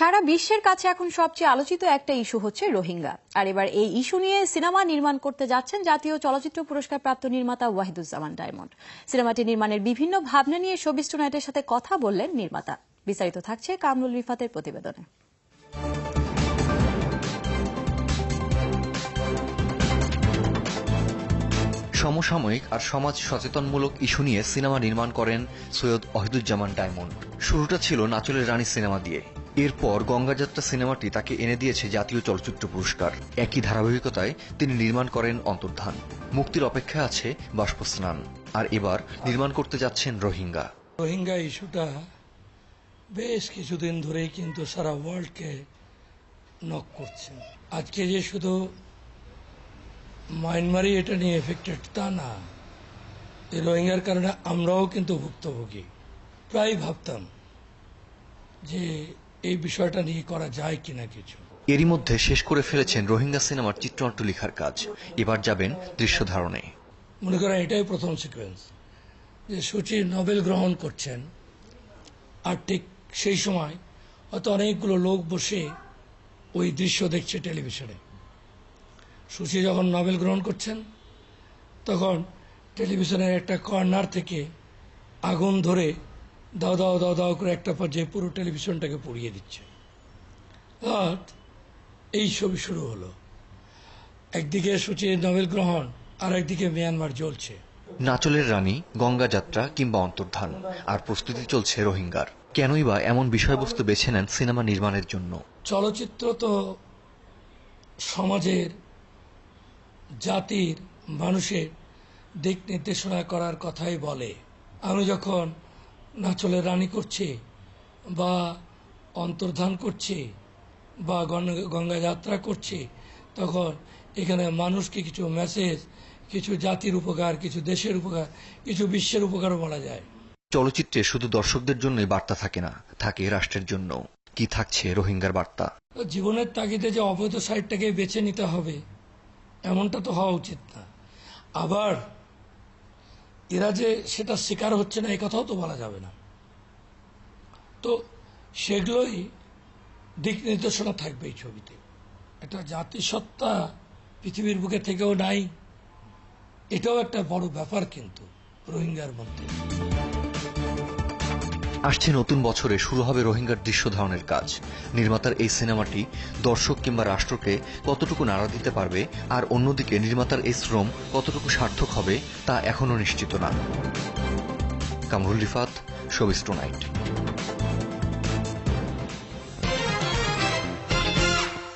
সারা বিশ্বের কাছে এখন সবচেয়ে আলোচিত একটা ইস্যু হচ্ছে রোহিঙ্গা। আর এবার এই ইস্যু নিয়ে সিনেমা নির্মাণ করতে যাচ্ছেন জাতীয় চলচ্চিত্র পুরস্কার প্রাপ্ত নির্মাতা ওয়াহিদুজ্জামান ডায়মন্ড। সিনেমাটি নির্মাণের বিভিন্ন ভাবনা নিয়ে শোবিজ টুনাইটের সাথে কথা বললেন নির্মাতা। বিস্তারিত থাকছে কামরুল রিফাতের প্রতিবেদনে। সমসাময়িক আর সমাজ সচেতনমূলক ইস্যু নিয়ে সিনেমা নির্মাণ করেন সৈয়দ ওয়াহিদুজ্জামান ডায়মন্ড। শুরুটা ছিল নাচলের রানী সিনেমা দিয়ে, এরপর গঙ্গাযাত্রা সিনেমাটি তাকে এনে দিয়েছে জাতীয় চলচ্চিত্র পুরস্কার। একই ধারাবাহিকতায় তিনি নির্মাণ করেন অন্তর্ধান। মুক্তির অপেক্ষায় আছে বাষ্পস্নান, আর এবার নির্মাণ করতে যাচ্ছেন রোহিঙ্গা। রোহিঙ্গা ইস্যুটা বেশ কিছুদিন ধরেই কিন্তু সারা ওয়ার্ল্ডকে নক করছে। আজকে যে শুধু মায়ানমারই এটা নিয়ে এফেক্টেড তা না, এই রোহিঙ্গার কারণে আমরাও কিন্তু ভুক্তভোগী। প্রায় ভাবতাম যে এই বিষয়টা নিয়ে করা যায় কিনা কিছু। এরই মধ্যে শেষ করে ফেলেছেন রোহিঙ্গা সিনেমার চিত্রনাট্য লেখার কাজ। এবার যাবেন দৃশ্য ধারণে। মনে করেন এটাই প্রথম সিকোয়েন্স যে সূচি নোবেল গ্রহণ করছেন, আর ঠিক সেই সময় হয়তো অনেকগুলো লোক বসে ওই দৃশ্য দেখছে টেলিভিশনে। সূচি যখন নোবেল গ্রহণ করছেন তখন টেলিভিশনের একটা কর্নার থেকে আগুন ধরে দাও দাও দাও দাও করে একটা পর্যায়ে পুরো টেলিভিশনটাকে পুড়িয়ে দিচ্ছে। আর এই ছবি শুরু হলো। একদিকে সূচির নোবেল গ্রহণ, আর একদিকে মিয়ানমার জ্বলছে। নাচলের রানী, গঙ্গাযাত্রা কিংবা অন্তর্ধান, আর প্রস্তুতি চলছে রোহিঙ্গার। কেনই বা এমন বিষয়বস্তু বেছে নেন সিনেমা নির্মাণের জন্য? চলচ্চিত্র তো সমাজের, জাতির, মানুষের দিক নির্দেশনা করার কথাই বলে। আমি যখন নাচলের রানী করছি বা অন্তর্ধান করছি বা গঙ্গা যাত্রা করছি, তখন এখানে মানুষকে কিছু মেসেজ, কিছু জাতির উপকার, কিছু দেশের উপকার, কিছু বিশ্বের উপকারও বলা যায়। চলচ্চিত্রে শুধু দর্শকদের জন্যই বার্তা থাকে না, থাকে রাষ্ট্রের জন্য। কি থাকছে রোহিঙ্গার বার্তা? জীবনের তাগিদে যে অবৈধ সাইডটাকে বেছে নিতে হবে এমনটা তো হওয়া উচিত না। আবার এরা যে সেটা শিকার হচ্ছে না এই কথাও তো বলা যাবে না। তো সেগুলোই দিক নির্দেশনা থাকবে এই ছবিতে। একটা জাতিসত্তা পৃথিবীর বুকে থেকেও নাই, এটাও একটা বড় ব্যাপার কিন্তু রোহিঙ্গার মধ্যে। আসছে নতুন বছরে শুরু হবে রোহিঙ্গার দৃশ্য ধারণের কাজ। নির্মাতার এই সিনেমাটি দর্শক কিংবা রাষ্ট্রকে কতটুকু নাড়া দিতে পারবে, আর অন্যদিকে নির্মাতার এই শ্রম কতটুকু সার্থক হবে তা এখনো নিশ্চিত না। Kamrul Rifat, showbiz tonight.